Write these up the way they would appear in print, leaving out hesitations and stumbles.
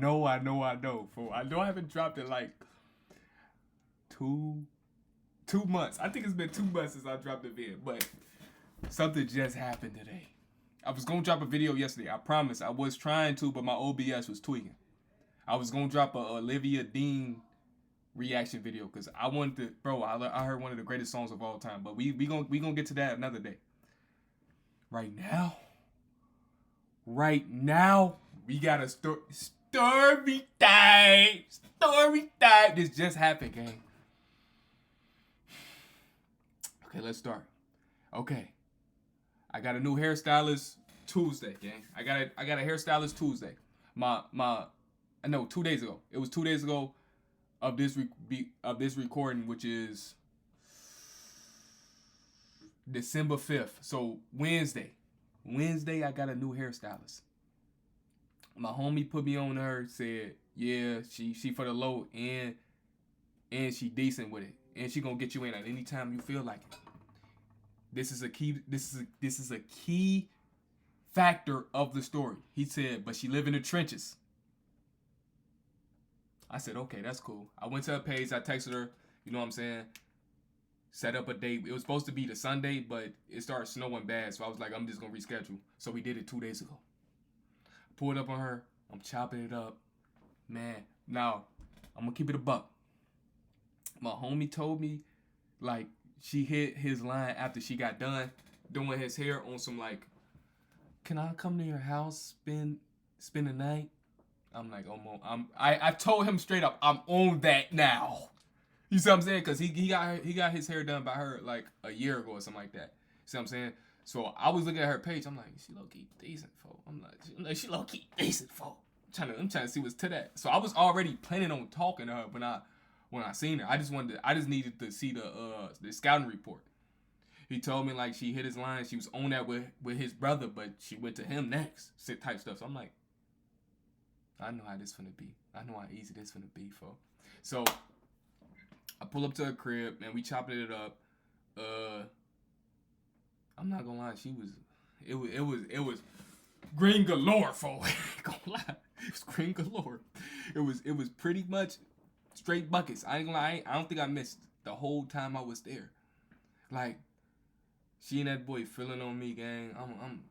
know, fool. I know I haven't dropped it like two 2 months. I think it's been 2 months since I dropped a video, but something just happened today. I was gonna drop a video yesterday. I promise. I was trying to, but my OBS was tweaking. I was gonna drop a Olivia Dean reaction video because I wanted to, bro. I heard one of the greatest songs of all time, but we gonna get to that another day. Right now, we got a story time. Story time. This just happened, gang. Okay, let's start. Okay, I got a new hairstylist Tuesday, gang. I got a hairstylist Tuesday. No, 2 days ago. It was 2 days ago of this recording, which is December 5th. So Wednesday, I got a new hairstylist. My homie put me on her. Said, yeah, she for the low and she decent with it, and she gonna get you in at any time you feel like it. This is a key factor of the story. He said, but she live in the trenches. I said, okay, that's cool. I went to her page. I texted her. You know what I'm saying? Set up a date. It was supposed to be the Sunday, but it started snowing bad. So I was like, I'm just going to reschedule. So we did it 2 days ago. Pulled up on her. I'm chopping it up. Man, now, I'm going to keep it a buck. My homie told me, like, she hit his line after she got done doing his hair on some, like, can I come to your house, spend the night? I'm like, I told him straight up, I'm on that now. You see what I'm saying? Because he got his hair done by her like a year ago or something like that. See what I'm saying? So I was looking at her page. I'm like, she low key decent, folk. I'm like, she low key decent, folk. I'm trying to see what's to that. So I was already planning on talking to her when I seen her. I just needed to see the scouting report. He told me like she hit his line. She was on that with his brother, but she went to him next. Type stuff. So I'm like, I know how this finna be. I know how easy this finna be, folks. So I pull up to her crib and we chopping it up. I'm not gonna lie, it was green galore, folks. Gonna lie, it was green galore. It was pretty much straight buckets. I ain't gonna lie, I don't think I missed the whole time I was there. Like, she and that boy feeling on me, gang. I'm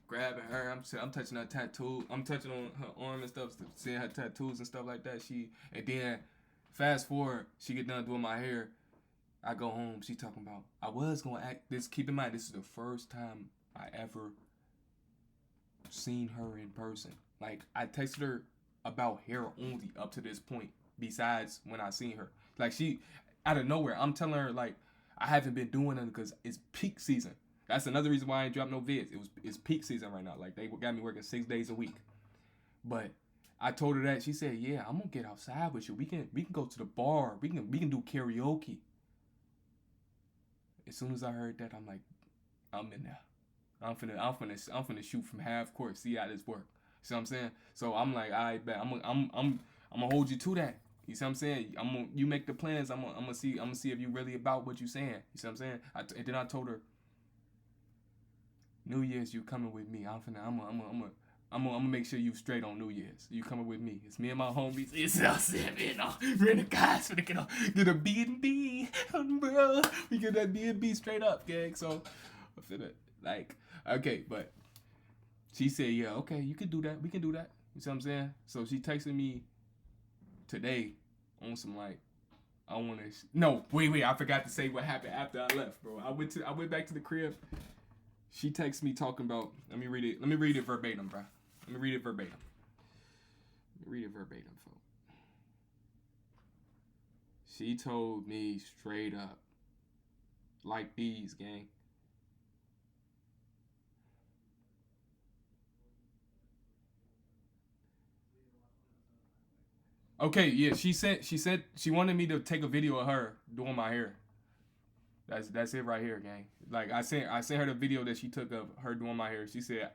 grabbing her. I'm touching her tattoo. I'm touching on her arm and stuff, seeing her tattoos and stuff like that. And then fast forward, she get done doing my hair. I go home. She talking about I was gonna act this. Keep in mind, this is the first time I ever seen her in person. Like, I texted her about hair only up to this point. Besides when I seen her, like, she out of nowhere, I'm telling her like I haven't been doing it because it's peak season. That's another reason why I ain't dropped no vids. It's peak season right now. Like, they got me working 6 days a week. But I told her that. She said, "Yeah, I'm gonna get outside with you. We can go to the bar. We can do karaoke." As soon as I heard that, I'm like, I'm in there. I'm finna shoot from half court. See how this work. See what I'm saying? So I'm like, all right, bet. I'm gonna hold you to that. You see what I'm saying? You make the plans. I'm gonna see if you really about what you saying. You see what I'm saying? And then I told her, New Year's, you coming with me. I'm gonna make sure you straight on New Year's. You coming with me. It's me and my homies. It's us, man. We're the guys finna get a B&B, bro. We get that B&B straight up, gang. So I feel it. Like, okay, but she said, yeah, okay, you can do that. We can do that. You see what I'm saying? So she texted me today on some like, I wanna no, wait, I forgot to say what happened after I left, bro. I went back to the crib. She texts me talking about, let me read it verbatim, bro. Let me read it verbatim, folks. She told me straight up, like these, gang. Okay, yeah, she said she wanted me to take a video of her doing my hair. That's it right here, gang. Like, I sent her the video that she took of her doing my hair. She said,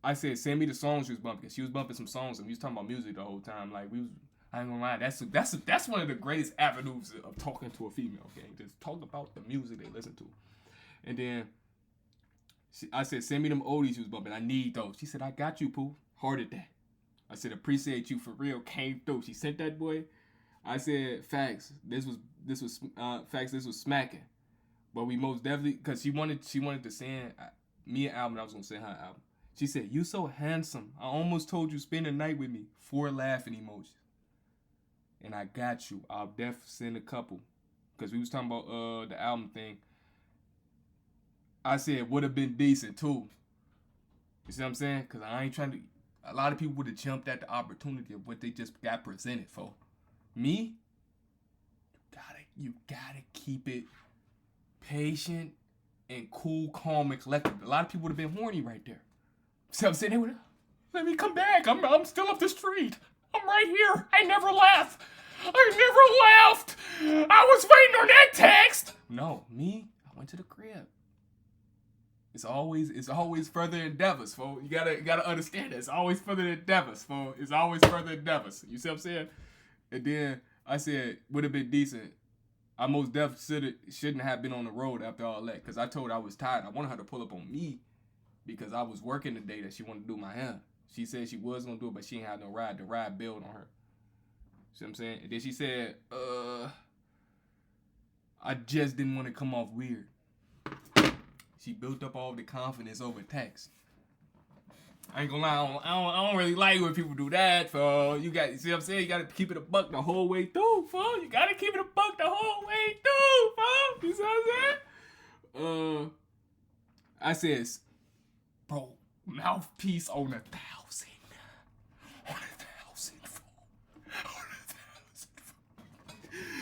I said, send me the songs she was bumping. She was bumping some songs and we was talking about music the whole time. Like, I ain't gonna lie, that's one of the greatest avenues of talking to a female, gang. Just talk about the music they listen to. And then I said, send me them oldies she was bumping. I need those. She said, I got you, Pooh. Hard at that. I said, appreciate you for real. Came through. She sent that boy. I said, facts. Facts. This was smacking. But we most definitely, cause she wanted to send me an album. I was gonna send her an album. She said, "You so handsome. I almost told you spend a night with me." 4 laughing emojis. And I got you. I'll definitely send a couple. Cause we was talking about the album thing. I said would have been decent too. You see what I'm saying? Cause I ain't trying to. A lot of people would have jumped at the opportunity of what they just got presented for. Me, you gotta keep it patient and cool, calm, and collected. A lot of people would have been horny right there. So I'm saying they would have, let me come back. I'm still up the street. I'm right here. I never left. I was waiting on that text. No, me, I went to the crib. It's always further endeavors, folks. You gotta understand that. It's always further endeavors, folks. It's always further endeavors. You see what I'm saying? And then I said, would have been decent. I most definitely shouldn't have been on the road after all that, because I told her I was tired. I wanted her to pull up on me because I was working the day that she wanted to do my hair. She said she was going to do it, but she ain't had no ride. The ride bailed on her. See what I'm saying? And then she said, I just didn't want to come off weird. She built up all the confidence over text. I ain't gonna lie, I don't really like when people do that, so you see what I'm saying? You gotta keep it a buck the whole way through, folks. You gotta keep it a buck the whole way through, folks. You see what I'm saying? I says, bro, mouthpiece on 1,000. On 1,000, folks.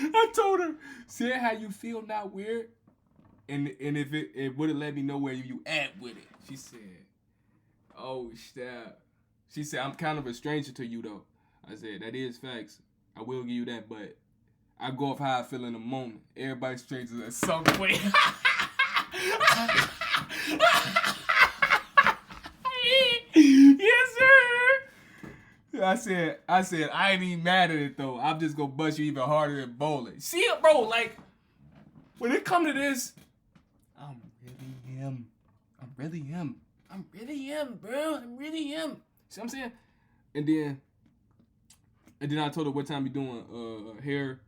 I told her, say how you feel, not weird. And if it would have let me know where you at with it. She said, oh, snap. She said, I'm kind of a stranger to you, though. I said, that is facts. I will give you that, but I go off how I feel in the moment. Everybody's strangers at some point. Yes, sir. I said, I ain't even mad at it, though. I'm just gonna bust you even harder than bowling. See it, bro? Like, when it come to this, I'm really him, bro. I really am. See what I'm saying? And then I told her what time we doing hair,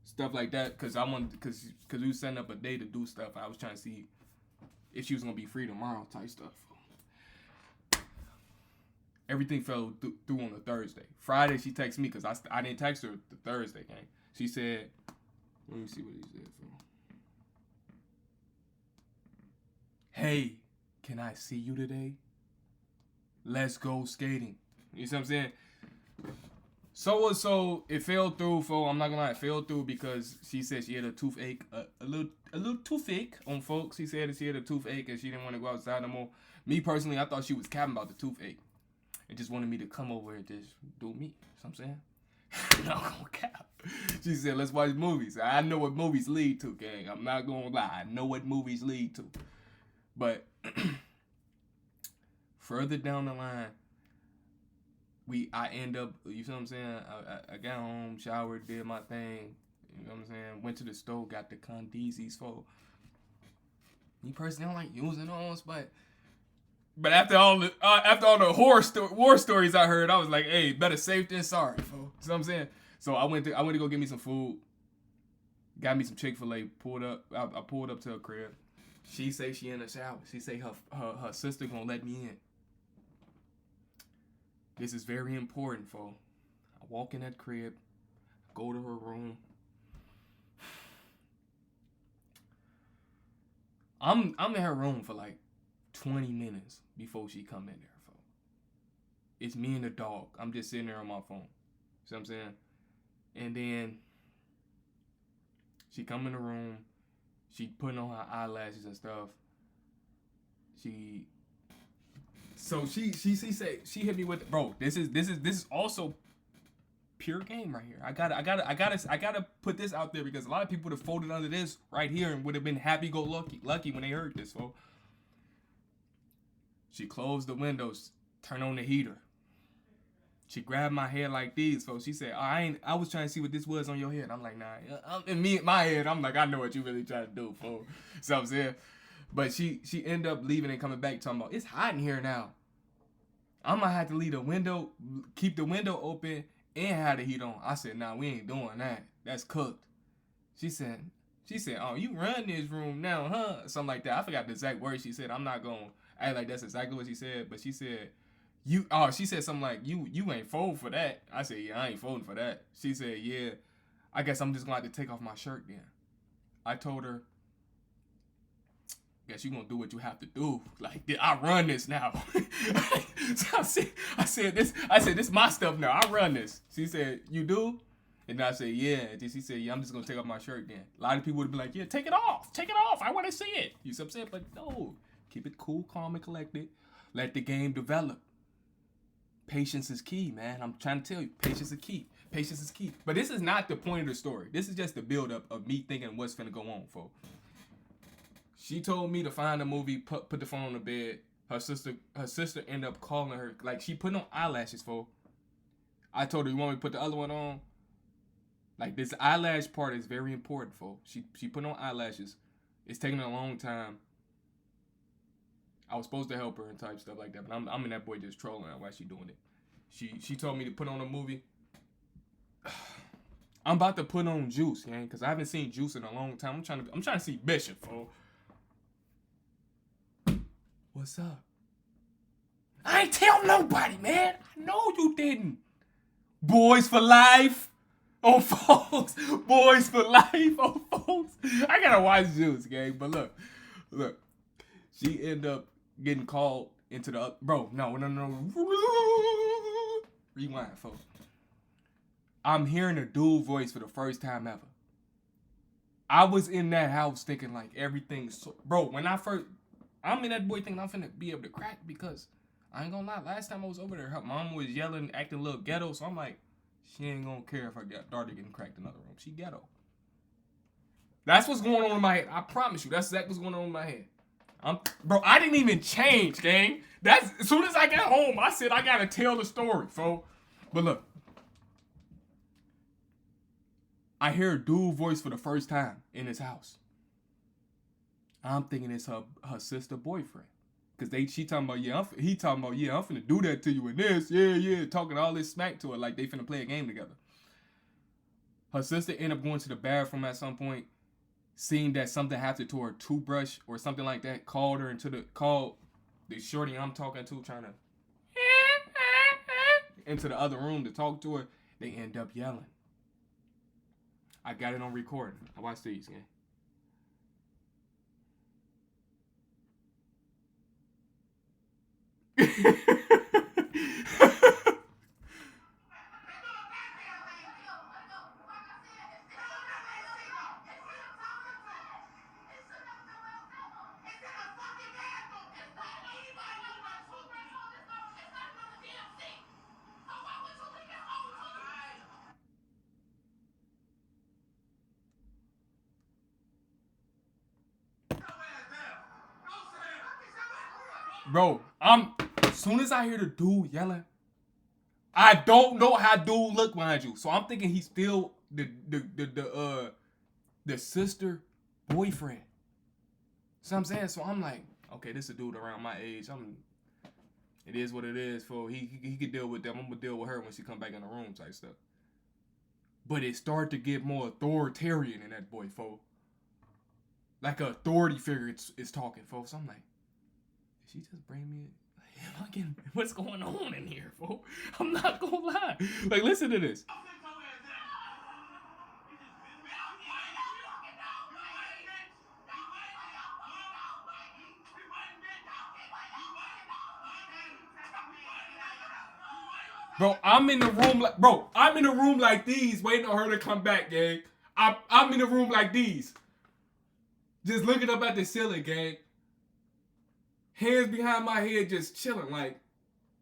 stuff like that, cause we was setting up a day to do stuff. I was trying to see if she was gonna be free tomorrow, type stuff. Everything fell through on the Thursday. Friday she texted me because I didn't text her the Thursday game. She said, let me see what he said. Hey, can I see you today? Let's go skating. You see what I'm saying? So it fell through, folks. I'm not gonna lie, it fell through because she said she had a toothache, a little toothache on folks. She said that she had a toothache and she didn't want to go outside no more. Me personally, I thought she was capping about the toothache and just wanted me to come over and just do me. You know what I'm saying? No, gonna cap. She said, let's watch movies. I know what movies lead to, gang. I'm not gonna lie. I know what movies lead to. But further down the line, I end up, you see what I'm saying? I got home, showered, did my thing. You know what I'm saying? Went to the store, got the condoms for. Me personally, I don't like using those, but after all the war stories I heard, I was like, hey, better safe than sorry, folks. You know what I'm saying? So I went to go get me some food. Got me some Chick-fil-A. I pulled up to her crib. She say she in the shower. She say her sister gonna let me in. This is very important, folks. I walk in that crib, go to her room. I'm in her room for like 20 minutes before she come in there, folks. It's me and the dog. I'm just sitting there on my phone. See what I'm saying? And then she come in the room. She putting on her eyelashes and stuff. She hit me with, bro. This is also pure game right here. I gotta put this out there because a lot of people would have folded under this right here and would have been lucky when they heard this, folks. She closed the windows, turn on the heater. She grabbed my hair like these, folks. She said, I was trying to see what this was on your head. I'm like, nah. In my head, I'm like, I know what you really trying to do, folks. So I'm saying. But she ended up leaving and coming back talking about, it's hot in here now. I'm gonna have to leave the window, keep the window open, and have the heat on. I said, nah, we ain't doing that. That's cooked. She said, oh, you run this room now, huh? Something like that. I forgot the exact words she said. I'm not gonna act like that's exactly what she said, but she said, she said something like, you ain't fold for that. I said, yeah, I ain't folding for that. She said, yeah, I guess I'm just gonna have to take off my shirt then. I told her, guess you gonna do what you have to do. Like, I run this now. So I said this my stuff now. I run this. She said, you do? And I said, yeah. And then she said, yeah, I'm just gonna take off my shirt then. A lot of people would be like, yeah, take it off. Take it off. I wanna see it. You see what I'm saying? But no. Keep it cool, calm, and collected. Let the game develop. Patience is key, man. I'm trying to tell you, patience is key. Patience is key. But this is not the point of the story. This is just the build-up of me thinking what's finna go on, folks. She told me to find a movie, put the phone on the bed. Her sister ended up calling her. Like, she put on eyelashes, folks. I told her, you want me to put the other one on? Like, this eyelash part is very important, folks. She put on eyelashes. It's taking a long time. I was supposed to help her and type stuff like that, but I'm in that boy just trolling her while she doing it. She told me to put on a movie. I'm about to put on Juice, gang, because I haven't seen Juice in a long time. I'm trying to see Bishop, folks. What's up? I ain't tell nobody, man. I know you didn't. Boys for life. Oh, folks. Boys for life. Oh, folks. I gotta watch Juice, gang. But look. She ended up getting called into the... Bro, no. Rewind, folks. I'm hearing a dual voice for the first time ever. I was in that house thinking like everything's... So, bro, when I'm in that boy thinking I'm finna be able to crack because I ain't gonna lie. Last time I was over there, her mom was yelling, acting a little ghetto. So I'm like, she ain't gonna care if her daughter getting cracked in another room. She ghetto. That's what's going on in my head. I promise you. That's exactly what's going on in my head. Bro, I didn't even change, gang. As soon as I got home, I said I gotta tell the story, folks. But look. I hear a dual voice for the first time in his house. I'm thinking it's her sister boyfriend. Because she talking about, he talking about, I'm finna do that to you and this. Yeah. Talking all this smack to her like they finna play a game together. Her sister ended up going to the bathroom at some point, seeing that something happened to her toothbrush or something like that, called the shorty I'm talking to, trying to into the other room to talk to her. They end up yelling. I got it on recording. I watched these, gang. Bro, as soon as I hear the dude yelling, I don't know how dude look behind you. So I'm thinking he's still the sister boyfriend. So I'm saying, so I'm like, okay, this is a dude around my age. It is what it is, for he could deal with them. I'm gonna deal with her when she come back in the room type stuff. But it started to get more authoritarian in that boy, folks. Like an authority figure is talking, folks. I'm like, did she just bring me fucking, what's going on in here, folks? I'm not gonna lie. Like, listen to this. Bro, I'm in the room like these, waiting on her to come back, gang. I'm in the room like these. Just looking up at the ceiling, gang. Hands behind my head, just chilling. Like,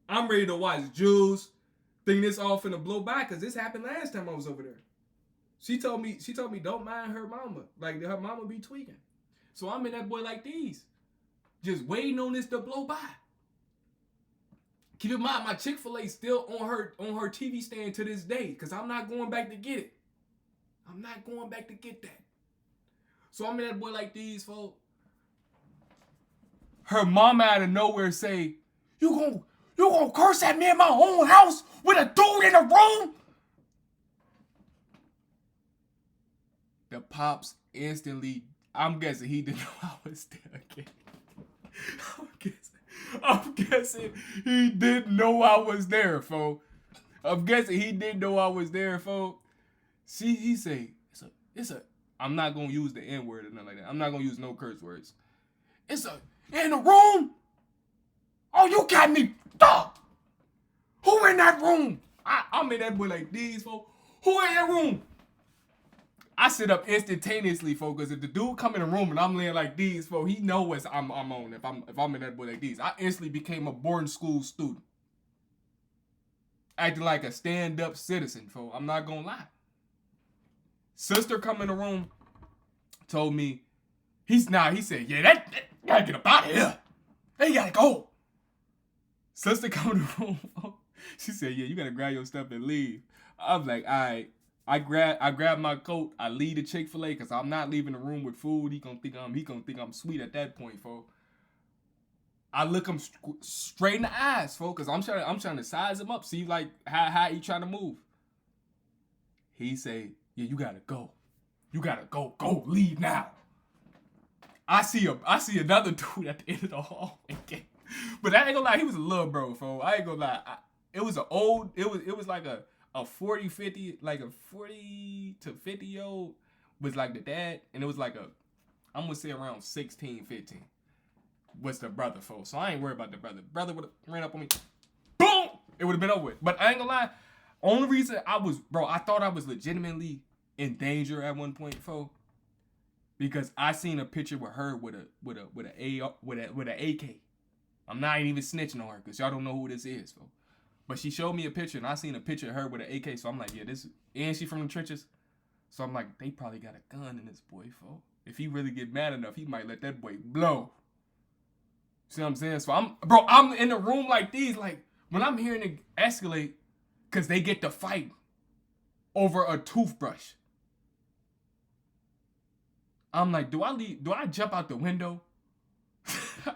I'm ready to watch Juice. Think this all finna blow by, because this happened last time I was over there. She told me, don't mind her mama. Like, her mama be tweaking. So I'm in that boy like these. Just waiting on this to blow by. Keep in mind, my Chick-fil-A still on her TV stand to this day, because I'm not going back to get it. I'm not going back to get that. So I'm in that boy like these, folks. Her mama out of nowhere say, you You gonna curse at me in my own house with a dude in the room? The pops instantly, I'm guessing he didn't know I was there again. I'm guessing he didn't know I was there, fo. I'm guessing he didn't know I was there, fo. See, he say, I'm not gonna use the N-word or nothing like that. I'm not gonna use no curse words. In the room? Oh, you got me, dog. Who in that room? I'm in that boy like these, fo. Who in that room? I sit up instantaneously, folks, because if the dude come in the room and I'm laying like these, folks, he know what I'm on if I'm in that boy like these. I instantly became a boarding school student. Acting like a stand-up citizen, folks. I'm not gonna lie. Sister come in the room, told me, he said, yeah, that gotta get up out of here. They gotta go. Sister come in the room, she said, yeah, you gotta grab your stuff and leave. I'm like, all right. I grab my coat. I leave the Chick-fil-A because I'm not leaving the room with food. He gonna think I'm sweet at that point, folks. I look him straight in the eyes, folks, because I'm trying to size him up, see like how he trying to move. He say, yeah, you gotta go. You gotta go. Go, leave now. I see another dude at the end of the hall. But I ain't gonna lie, he was a little bro, folks. I ain't gonna lie. It was like a 40-50, like a 40 to 50-year-old was like the dad, and it was like I'm gonna say around 16, 15 was the brother, folks. So I ain't worried about the brother. Brother would have ran up on me, boom, it would have been over with. But I ain't gonna lie, only reason I thought I was legitimately in danger at one point, folks, because I seen a picture with her with an AK. I'm not even snitching on her because y'all don't know who this is, folks. But she showed me a picture, and I seen a picture of her with an AK, so I'm like, yeah, and she from the trenches. So I'm like, they probably got a gun in this boy, folks. If he really get mad enough, he might let that boy blow. See what I'm saying? So I'm in the room like these, like, when I'm hearing it escalate, because they get to fight over a toothbrush. I'm like, do I jump out the window?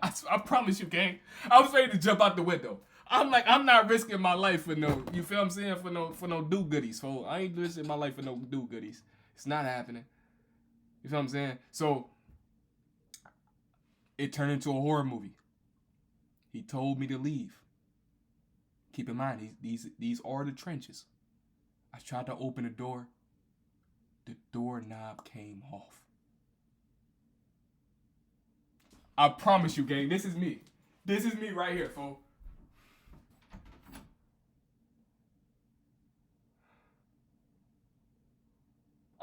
I promise you, gang. I was ready to jump out the window. I'm like, I'm not risking my life for no, you feel what I'm saying? For no do-goodies, folks. I ain't risking my life for no do-goodies. It's not happening. You feel what I'm saying? So, it turned into a horror movie. He told me to leave. Keep in mind, these are the trenches. I tried to open the door. The doorknob came off. I promise you, gang, this is me. This is me right here, folks.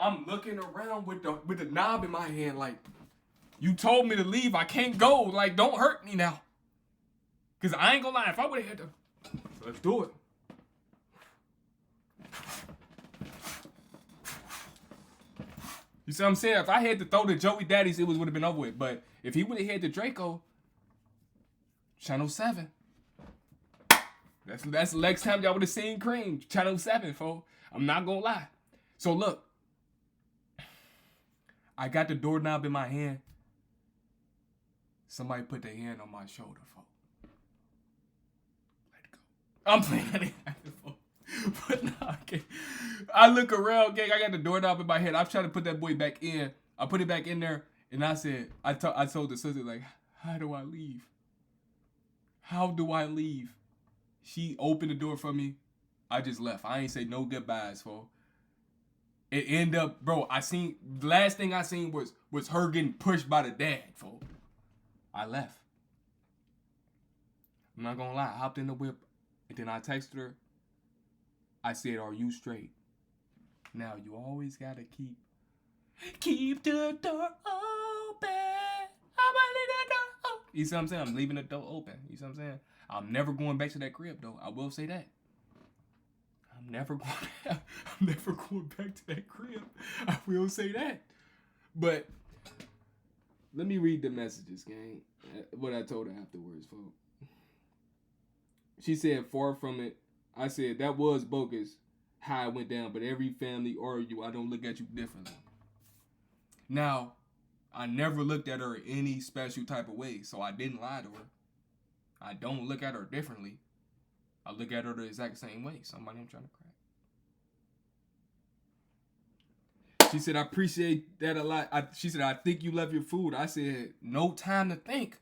I'm looking around with the knob in my hand like, you told me to leave. I can't go. Like, don't hurt me now. Because I ain't gonna lie. If I would have had to... Let's do it. You see what I'm saying? If I had to throw the Joey Daddies, it would have been over with. But if he would have had the Draco, Channel 7. That's the next time y'all would have seen Cream. Channel 7, folks. I'm not gonna lie. So look. I got the doorknob in my hand. Somebody put their hand on my shoulder, folks. Let it go. I'm playing it, folks. But nah, okay. I look around, gang. I got the doorknob in my head. I'm trying to put that boy back in. I put it back in there, and I said, I told the sister, like, how do I leave? How do I leave? She opened the door for me. I just left. I ain't say no goodbyes, folks. It ended up, bro, the last thing I seen was her getting pushed by the dad, folks. I left. I'm not gonna lie. I hopped in the whip, and then I texted her. I said, are you straight? Now, you always gotta keep the door open. I'm gonna leave that door open. You see what I'm saying? I'm leaving the door open. You see what I'm saying? I'm never going back to that crib, though. I will say that. I'm never going back to that crib. I will say that. But let me read the messages, gang. What I told her afterwards, folks. She said, far from it. I said, that was bogus how it went down, but every family or you, I don't look at you differently. Now, I never looked at her any special type of way, so I didn't lie to her. I don't look at her differently. I look at her the exact same way. Somebody I'm trying to crack. She said, I appreciate that a lot. She said, I think you love your food. I said, no time to think.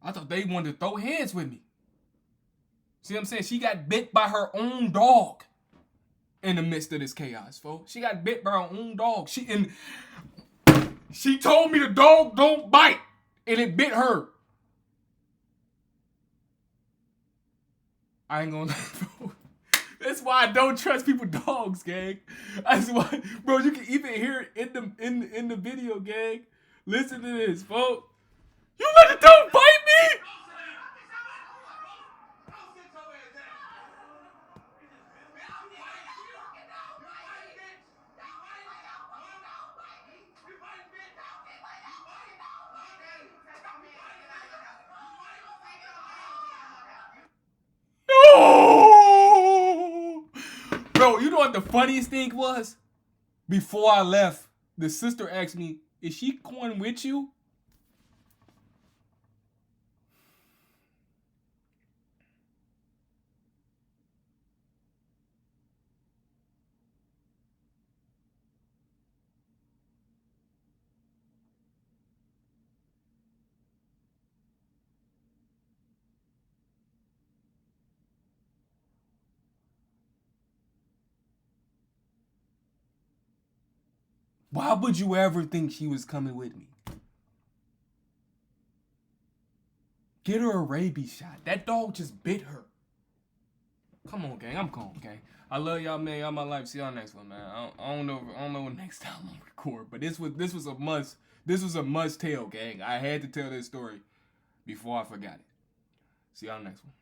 I thought they wanted to throw hands with me. See what I'm saying? She got bit by her own dog in the midst of this chaos, folks. She got bit by her own dog. She told me the dog don't bite, and it bit her. I ain't gonna lie. That's why I don't trust people's dogs, gang. That's why, bro. You can even hear it in the video, gang. Listen to this, folks. You let the dog bite me? No! Bro, you know what the funniest thing was? Before I left, the sister asked me, is she going with you? Why would you ever think she was coming with me? Get her a rabies shot. That dog just bit her. Come on, gang. I'm calm, gang. I love y'all, man. Y'all my life. See y'all next one, man. I don't know what next time I'm gonna record, but this was a must. This was a must tell, gang. I had to tell this story before I forgot it. See y'all next one.